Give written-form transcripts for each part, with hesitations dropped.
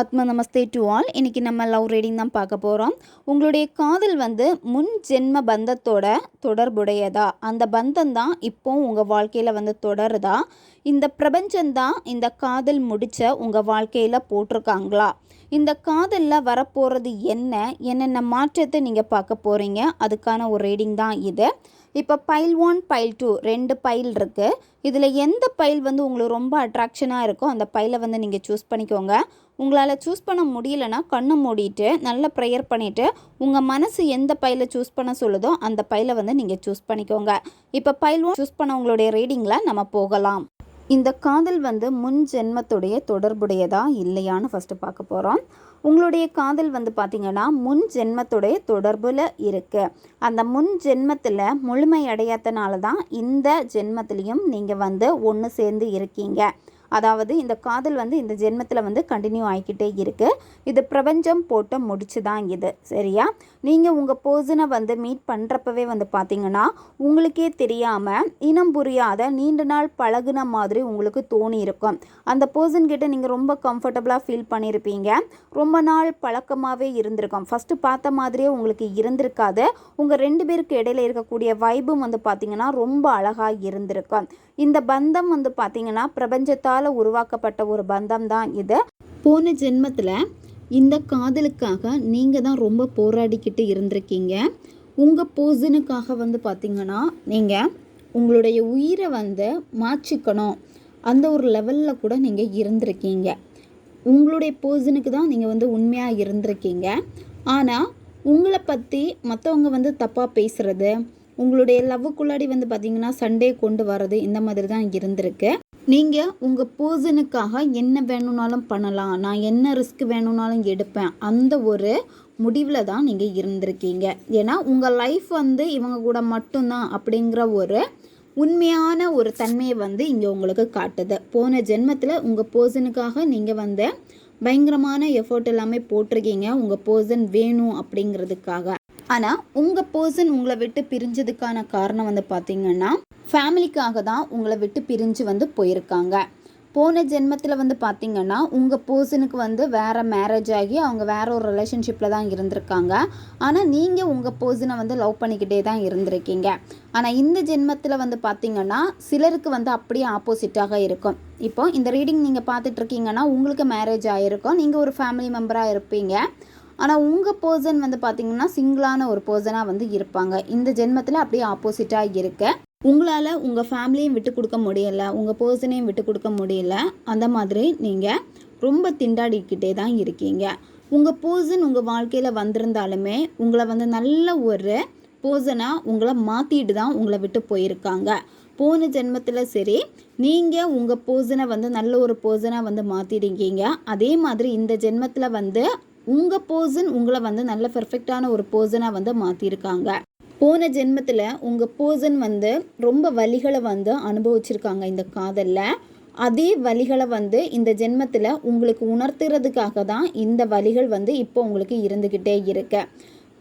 ஆத்மா நமஸ்தே to all. இன்றைக்கி நம்ம லவ் ரீடிங் தான் பார்க்க போகிறோம். உங்களுடைய காதல் முன் ஜென்ம பந்தத்தோட தொடர்புடையதா? அந்த பந்தம் தான் இப்போ உங்கள் வாழ்க்கையில் தொடருதா? இந்த பிரபஞ்சம்தான் இந்த காதல் முடிச்ச உங்கள் வாழ்க்கையில் போட்டிருக்காங்களா? இந்த காதலில் வரப்போகிறது என்னென்ன மாற்றத்தை நீங்கள் பார்க்க போகிறீங்க? அதுக்கான ஒரு ரீடிங் தான் இது. இப்போ பைல் 1 பைல் 2 2 பைல் இருக்குது. இதில் எந்த பைல் உங்களுக்கு ரொம்ப அட்ராக்ஷனாக இருக்கோ அந்த பைலை நீங்கள் சூஸ் பண்ணிக்கோங்க. உங்களால் சூஸ் பண்ண முடியலன்னா கண்ணை மூடிட்டு நல்ல ப்ரேயர் பண்ணிவிட்டு உங்கள் மனசு எந்த பைலை சூஸ் பண்ண சொல்லுதோ அந்த பைலை நீங்கள் சூஸ் பண்ணிக்கோங்க. இப்போ பைல் 1 சூஸ் பண்ண உங்களுடைய ரீடிங்கில் நம்ம போகலாம். இந்த காதல் முன் ஜென்மத்துடைய தொடர்புடையதா இல்லையான்னு ஃபஸ்ட்டு பார்க்க போகிறோம். உங்களுடைய காதல் பார்த்திங்கன்னா முன் ஜென்மத்துடைய தொடர்பில் இருக்குது. அந்த முன் ஜென்மத்தில் முழுமை அடையாதனால தான் இந்த ஜென்மத்திலையும் நீங்கள் ஒன்று சேர்ந்து இருக்கீங்க. அதாவது இந்த காதல் இந்த ஜென்மத்தில் கண்டினியூ ஆகிக்கிட்டே இருக்குது. இது பிரபஞ்சம் போட்ட முடிச்சு தான் இது, சரியா? நீங்கள் உங்கள் பர்சனை மீட் பண்ணுறப்பவே பார்த்திங்கன்னா உங்களுக்கே தெரியாமல் இனம் புரியாத நீண்ட நாள் பழகுன மாதிரி உங்களுக்கு தோணி இருக்கும். அந்த பர்சன்கிட்ட நீங்கள் ரொம்ப கம்ஃபர்டபுளாக ஃபீல் பண்ணியிருப்பீங்க. ரொம்ப நாள் பழக்கமாகவே இருந்திருக்கும். ஃபஸ்ட்டு பார்த்த மாதிரியே உங்களுக்கு இருந்திருக்காது. உங்கள் 2 பேருக்கு இடையில இருக்கக்கூடிய வைபும் பார்த்திங்கன்னா ரொம்ப அழகாக இருந்திருக்கும். இந்த பந்தம் பார்த்திங்கன்னா பிரபஞ்சத்தால் உருவாக்கப்பட்ட ஒரு பந்தம் தான் இது. போன ஜென்மத்தில் இந்த காதலுக்காக நீங்கள் தான் ரொம்ப போராடிக்கிட்டு இருந்திருக்கீங்க. உங்கள் பர்சனுக்காக பார்த்திங்கன்னா நீங்கள் உங்களுடைய உயிரை மாற்றிக்கணும் அந்த ஒரு லெவலில் கூட நீங்கள் இருந்திருக்கீங்க. உங்களுடைய பர்சனுக்கு தான் நீங்கள் உண்மையாக இருந்திருக்கீங்க. ஆனால் உங்களை பற்றி மற்றவங்க தப்பாக பேசுகிறது, உங்களுடைய லவ்வுக்குள்ளாடி பார்த்திங்கன்னா சண்டே கொண்டு வர்றது, இந்த மாதிரி தான் இருந்திருக்கு. நீங்கள் உங்கள் பர்சனுக்காக என்ன வேணும்னாலும் பண்ணலாம், நான் என்ன ரிஸ்க் வேணும்னாலும் எடுப்பேன், அந்த ஒரு முடிவில் தான் நீங்கள் இருந்திருக்கீங்க. ஏன்னா உங்கள் லைஃப் இவங்க கூட மட்டும்தான் அப்படிங்கிற ஒரு உண்மையான ஒரு தன்மையை இங்கே உங்களுக்கு காட்டுது. போன ஜென்மத்தில் உங்கள் பர்சனுக்காக நீங்கள் பயங்கரமான எஃபோர்ட் எல்லாமே போட்டிருக்கீங்க உங்கள் பர்சன் வேணும் அப்படிங்கிறதுக்காக. ஆனால் உங்கள் பர்சன் உங்களை விட்டு பிரிஞ்சதுக்கான காரணம் பார்த்திங்கன்னா ஃபேமிலிக்காக தான் உங்களை விட்டு பிரிஞ்சு போயிருக்காங்க. போன ஜென்மத்தில் பார்த்திங்கன்னா உங்கள் பர்சனுக்கு வேறு மேரேஜ் ஆகி அவங்க வேறு ஒரு ரிலேஷன்ஷிப்பில் தான் இருந்திருக்காங்க. ஆனால் நீங்கள் உங்கள் பர்சனை லவ் பண்ணிக்கிட்டே தான் இருந்திருக்கீங்க. ஆனால் இந்த ஜென்மத்தில் பார்த்திங்கன்னா சிலருக்கு அப்படியே ஆப்போசிட்டாக இருக்கும். இப்போ இந்த ரீடிங் நீங்கள் பார்த்துட்ருக்கீங்கன்னா உங்களுக்கு மேரேஜ் ஆகிருக்கும், நீங்கள் ஒரு ஃபேமிலி மெம்பராக இருப்பீங்க. ஆனால் உங்கள் பர்சன் பார்த்திங்கன்னா சிங்கிளான ஒரு பர்சனாக இருப்பாங்க. இந்த ஜென்மத்தில் அப்படியே ஆப்போசிட்டாக இருக்க உங்களால் உங்கள் ஃபேமிலியும் விட்டு கொடுக்க முடியலை, உங்கள் பர்சனையும் விட்டு கொடுக்க முடியல. அந்த மாதிரி நீங்கள் ரொம்ப திண்டாடிக்கிட்டே தான் இருக்கீங்க. உங்கள் பர்சன் உங்கள் வாழ்க்கையில் வந்திருந்தாலுமே உங்களை நல்ல ஒரு பர்சனாக உங்களை மாற்றிட்டு தான் உங்களை விட்டு போயிருக்காங்க. போன ஜென்மத்தில் சரி, நீங்கள் உங்கள் பர்சனை நல்ல ஒரு பர்சனாக மாற்றிருக்கீங்க. அதே மாதிரி இந்த ஜென்மத்தில் உங்கள் பர்சன் உங்களை நல்ல பெர்ஃபெக்டான ஒரு பர்சனாக மாற்றிருக்காங்க. போன ஜென்மத்தில் உங்கள் பர்சன் ரொம்ப வலிகளை அனுபவிச்சிருக்காங்க இந்த காதலில். அதே வலிகளை இந்த ஜென்மத்தில் உங்களுக்கு உணர்த்துறதுக்காக தான் இந்த வலிகள் இப்போ உங்களுக்கு இருந்துக்கிட்டே இருக்கு.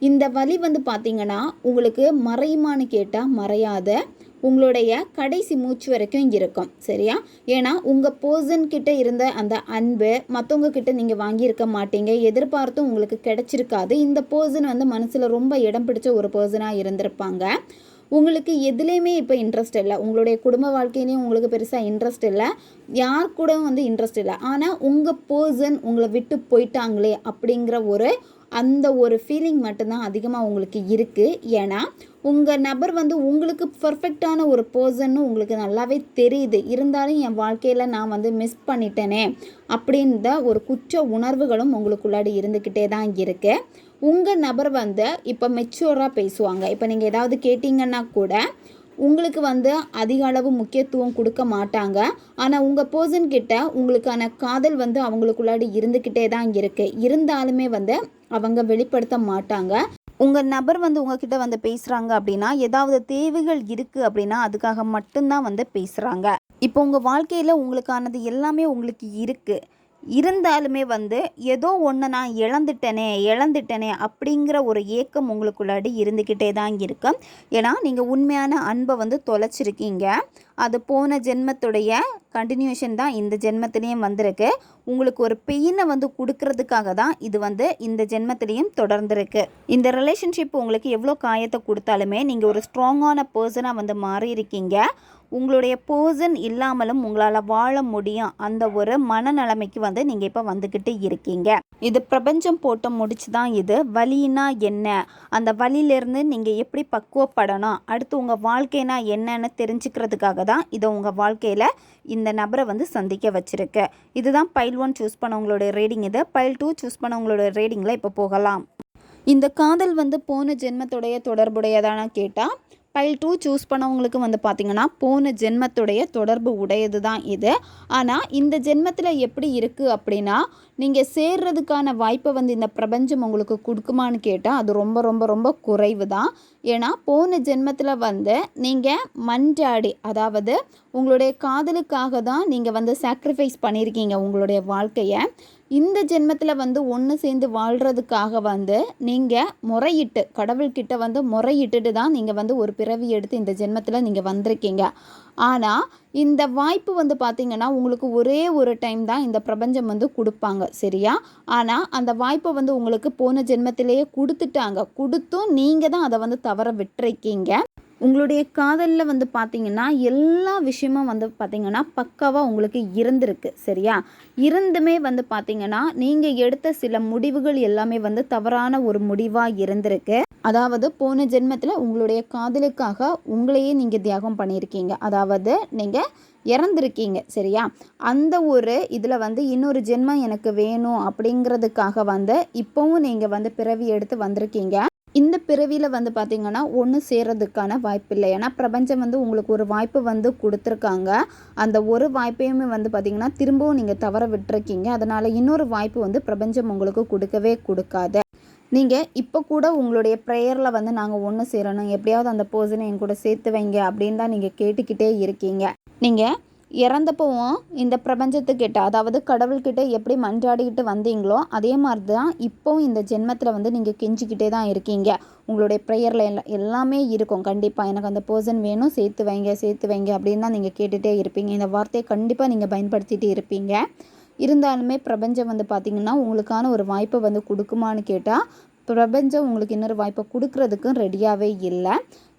இந்த வலி பார்த்திங்கன்னா உங்களுக்கு மறையுமான்னு கேட்டால் மறையாத உங்களுடைய கடைசி மூச்சு வரைக்கும் இருக்கும், சரியா? ஏன்னா உங்கள் பர்சன்கிட்ட இருந்த அந்த அன்பு மற்றவங்க கிட்ட நீங்கள் வாங்கியிருக்க மாட்டீங்க, எதிர்பார்த்தும் உங்களுக்கு கிடைச்சிருக்காது. இந்த பர்சன் மனசில் ரொம்ப இடம் பிடிச்ச ஒரு பர்சனாக இருந்திருப்பாங்க. உங்களுக்கு எதுலேயுமே இப்போ இன்ட்ரெஸ்ட் இல்லை, உங்களுடைய குடும்ப வாழ்க்கையிலையும் உங்களுக்கு பெருசாக இன்ட்ரெஸ்ட் இல்லை, யார் கூட இன்ட்ரெஸ்ட் இல்லை. ஆனால் உங்கள் பர்சன் உங்களை விட்டு போயிட்டாங்களே அப்படிங்கிற அந்த ஒரு ஃபீலிங் மட்டும்தான் அதிகமாக உங்களுக்கு இருக்குது. ஏன்னா உங்கள் நபர் உங்களுக்கு பர்ஃபெக்டான ஒரு பர்சன்னு உங்களுக்கு நல்லாவே தெரியுது. இருந்தாலும் என் வாழ்க்கையில் நான் மிஸ் பண்ணிட்டேனே அப்படின்ற ஒரு குற்ற உணர்வுகளும் உங்களுக்குள்ளாடி இருந்துக்கிட்டே தான் இருக்குது. உங்கள் நபர் இப்போ மெச்சூராக பேசுவாங்க. இப்போ நீங்கள் ஏதாவது கேட்டிங்கன்னா கூட உங்களுக்கு அதிக அளவு முக்கியத்துவம் கொடுக்க மாட்டாங்க. ஆனால் உங்கள் பர்சன்கிட்ட உங்களுக்கான காதல் அவங்களுக்குள்ளாடி இருந்துக்கிட்டே தான் இருக்குது. இருந்தாலுமே அவங்க வெளிப்படுத்த மாட்டாங்க. உங்கள் நபர் உங்ககிட்ட பேசுகிறாங்க அப்படின்னா ஏதாவது தேவைகள் இருக்குது அப்படின்னா அதுக்காக மட்டும்தான் பேசுகிறாங்க. இப்போ உங்கள் வாழ்க்கையில் உங்களுக்கானது எல்லாமே உங்களுக்கு இருக்குது. இருந்தாலுமே வந்து ஏதோ ஒன்று நான் இழந்துட்டேனே அப்படிங்கிற ஒரு ஏக்கம் உங்களுக்குள்ளாடி இருந்துக்கிட்டே தான் இருக்கு. ஏன்னா நீங்கள் உண்மையான அன்பை வந்து தொலைச்சிருக்கீங்க. அது போன ஜென்மத்துடைய கண்டினியூஷன் தான் இந்த ஜென்மத்திலையும் வந்திருக்கு. உங்களுக்கு ஒரு பெயினை வந்து கொடுக்கறதுக்காக தான் இது வந்து இந்த ஜென்மத்திலையும் தொடர்ந்துருக்கு. இந்த ரிலேஷன்ஷிப் உங்களுக்கு எவ்வளோ காயத்தை கொடுத்தாலுமே நீங்கள் ஒரு ஸ்ட்ராங்கான பர்சனாக வந்து மாறியிருக்கீங்க. உங்களுடைய பர்சன் இல்லாமலும் உங்களால் வாழ முடியும் அந்த ஒரு மனநிலைமைக்கு வந்து நீங்கள் இப்போ வந்துக்கிட்டு இருக்கீங்க. இது பிரபஞ்சம் போட்டு முடிச்சு தான் இது. வலினா என்ன, அந்த வலியிலேருந்து நீங்கள் எப்படி பக்குவப்படணும், அடுத்து உங்கள் வாழ்க்கைனா என்னன்னு தெரிஞ்சுக்கிறதுக்காக தான் இதை உங்கள் வாழ்க்கையில் இந்த நபரை வந்து சந்திக்க வச்சுருக்கு. இதுதான் பைல் 1 சூஸ் பண்ணவங்களுடைய ரீடிங். இது பைல் 2 சூஸ் பண்ணவங்களுடைய ரீடிங்கில் இப்போ போகலாம். இந்த காதல் வந்து போன ஜென்மத்துடைய தொடர்புடையதான கேட்டால் பைல் 2 சூஸ் பண்ணவங்களுக்கு வந்து பார்த்திங்கன்னா போன ஜென்மத்துடைய தொடர்பு உடையது தான் இது. ஆனால் இந்த ஜென்மத்தில் எப்படி இருக்குது அப்படின்னா, நீங்கள் சேர்றதுக்கான வாய்ப்பை வந்து இந்த பிரபஞ்சம் உங்களுக்கு கொடுக்குமான்னு கேட்டால் அது ரொம்ப ரொம்ப ரொம்ப குறைவு தான். ஏன்னா போன ஜென்மத்தில் வந்து நீங்கள் மன்றாடி, அதாவது உங்களுடைய காதலுக்காக தான் நீங்கள் வந்து சாக்ரிஃபைஸ் பண்ணியிருக்கீங்க உங்களுடைய வாழ்க்கையை. இந்த ஜென்மத்தில் வந்து ஒன்று சேர்ந்து வாழ்கிறதுக்காக வந்து நீங்கள் முறையிட்டு கடவுள்கிட்ட வந்து முறையிட்டுட்டு தான் நீங்கள் வந்து ஒரு பிறவி எடுத்து இந்த ஜென்மத்தில் நீங்கள் வந்திருக்கீங்க. ஆனால் இந்த வாய்ப்பு வந்து பார்த்திங்கன்னா உங்களுக்கு ஒரே ஒரு டைம் தான் இந்த பிரபஞ்சம் வந்து கொடுப்பாங்க, சரியா? ஆனால் அந்த வாய்ப்பை வந்து உங்களுக்கு போன ஜென்மத்திலேயே கொடுத்தும் நீங்கள் தான் அதை வந்து தவற விட்டுருக்கீங்க. உங்களுடைய காதலில் வந்து பார்த்திங்கன்னா எல்லா விஷயமும் வந்து பார்த்திங்கன்னா பக்காவாக உங்களுக்கு இருந்திருக்கு, சரியா? இருந்துமே வந்து பார்த்திங்கன்னா நீங்கள் எடுத்த சில முடிவுகள் எல்லாமே வந்து தவறான ஒரு முடிவாக இருந்திருக்கு. அதாவது போன ஜென்மத்தில் உங்களுடைய காதலுக்காக உங்களையே நீங்கள் தியாகம் பண்ணியிருக்கீங்க, அதாவது நீங்கள் இறந்துருக்கீங்க, சரியா? அந்த ஒரு இதில் வந்து இன்னொரு ஜென்மம் எனக்கு வேணும் அப்படிங்கிறதுக்காக வந்து இப்போவும் நீங்கள் வந்து பிறவி எடுத்து வந்திருக்கீங்க. இந்த பிறவியில் வந்து பார்த்திங்கன்னா ஒன்று சேர்றதுக்கான வாய்ப்பு இல்லை. ஏன்னா பிரபஞ்சம் வந்து உங்களுக்கு ஒரு வாய்ப்பு வந்து கொடுத்துருக்காங்க. அந்த ஒரு வாய்ப்பையுமே வந்து பார்த்திங்கன்னா திரும்பவும் நீங்கள் தவற விட்டுருக்கீங்க. அதனால் இன்னொரு வாய்ப்பு வந்து பிரபஞ்சம் உங்களுக்கு கொடுக்கவே கொடுக்காது. நீங்கள் இப்போ கூட உங்களுடைய ப்ரேயரில் வந்து நாங்கள் ஒன்று சேரணும், எப்படியாவது அந்த பர்சனை என் கூட சேர்த்து வைங்க அப்படின்னு தான் நீங்கள் கேட்டுக்கிட்டே இருக்கீங்க. நீங்கள் இறந்தப்பவும் இந்த பிரபஞ்சத்துக்கிட்ட, அதாவது கடவுள்கிட்ட எப்படி மன்றாடிக்கிட்டு வந்தீங்களோ அதே மாதிரி தான் இப்போவும் இந்த ஜென்மத்தில் வந்து நீங்கள் கெஞ்சிக்கிட்டே தான் இருக்கீங்க. உங்களுடைய ப்ரேயரில் எல்லாமே இருக்கும். கண்டிப்பாக எனக்கு அந்த பர்சன் வேணும், சேர்த்து வைங்க அப்படின்னு தான் நீங்கள் கேட்டுகிட்டே இருப்பீங்க. இந்த வார்த்தையை கண்டிப்பாக நீங்கள் பயன்படுத்திகிட்டு இருப்பீங்க. இருந்தாலுமே பிரபஞ்சம் வந்து பார்த்திங்கன்னா உங்களுக்கான ஒரு வாய்ப்பை வந்து கொடுக்குமான்னு கேட்டால் பிரபஞ்சம் உங்களுக்கு இன்னொரு வாய்ப்பை கொடுக்கறதுக்கும் ரெடியாகவே இல்லை.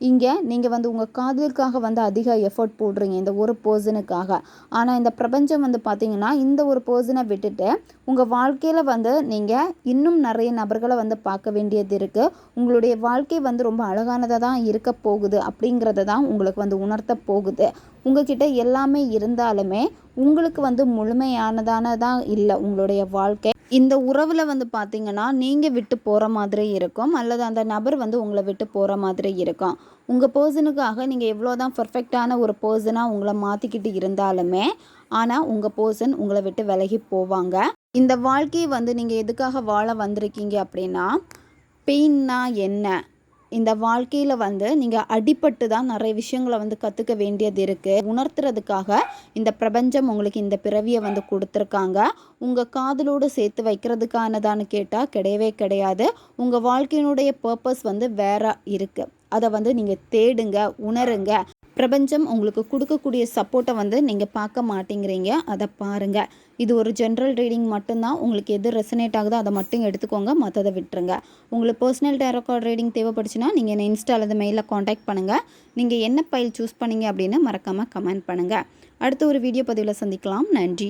இங்கே நீங்கள் வந்து உங்கள் காதலுக்காக வந்து அதிக எஃபர்ட் போடுறீங்க இந்த ஒரு பர்சனுக்காக. ஆனால் இந்த பிரபஞ்சம் வந்து பார்த்திங்கன்னா இந்த ஒரு பர்சனை விட்டுட்டு உங்கள் வாழ்க்கையில் வந்து நீங்கள் இன்னும் நிறைய நபர்களை வந்து பார்க்க வேண்டியது இருக்குது. உங்களுடைய வாழ்க்கை வந்து ரொம்ப அழகானதாக தான் இருக்க போகுது அப்படிங்கிறத தான் உங்களுக்கு வந்து உணர்த்த போகுது. உங்ககிட்ட எல்லாமே இருந்தாலுமே உங்களுக்கு வந்து முழுமையானதானதான் இல்லை உங்களுடைய வாழ்க்கை. இந்த உறவில் வந்து பார்த்திங்கன்னா நீங்கள் விட்டு போகிற மாதிரி இருக்கும், அல்லது அந்த நபர் வந்து உங்களை விட்டு போகிற மாதிரி இருக்கும். உங்கள் பர்சனுக்காக நீங்கள் எவ்வளோ தான் பர்ஃபெக்டான ஒரு பர்சனாக உங்களை மாற்றிக்கிட்டு இருந்தாலுமே ஆனால் உங்கள் பர்சன் உங்களை விட்டு விலகி போவாங்க. இந்த வாழ்க்கையை வந்து நீங்கள் எதுக்காக வாழ வந்திருக்கீங்க அப்படின்னா, பெயின்னா என்ன, இந்த வாழ்க்கையில் வந்து நீங்கள் அடிபட்டு தான் நிறைய விஷயங்களை வந்து கற்றுக்க வேண்டியது இருக்குது. உணர்த்துறதுக்காக இந்த பிரபஞ்சம் உங்களுக்கு இந்த பிறவியை வந்து கொடுத்துருக்காங்க. உங்கள் காதலோடு சேர்த்து வைக்கிறதுக்கானதான்னு கேட்டால் கிடையவே கிடையாது. உங்கள் வாழ்க்கையினுடைய பர்பஸ் வந்து வேற இருக்குது. அதை வந்து நீங்கள் தேடுங்க, உணருங்க. பிரபஞ்சம் உங்களுக்கு கொடுக்கக்கூடிய சப்போர்ட்டை வந்து நீங்கள் பார்க்க மாட்டேங்கிறீங்க, அதை பாருங்கள். இது ஒரு ஜென்ரல் ரீடிங் மட்டும்தான். உங்களுக்கு எது ரெசனேட் ஆகுதோ அதை மட்டும் எடுத்துக்கோங்க, மற்றதை விட்டுருங்க. உங்களுக்கு பர்சனல் டேரோ கார்டு ரீடிங் தேவைப்படுச்சுன்னா நீங்கள் என்னை இன்ஸ்டா அல்லது மெயிலில் காண்டாக்ட் பண்ணுங்கள். நீங்கள் என்ன பைல் சூஸ் பண்ணீங்க அப்படின்னு மறக்காமல் கமெண்ட் பண்ணுங்கள். அடுத்த ஒரு வீடியோ பதிவில் சந்திக்கலாம். நன்றி.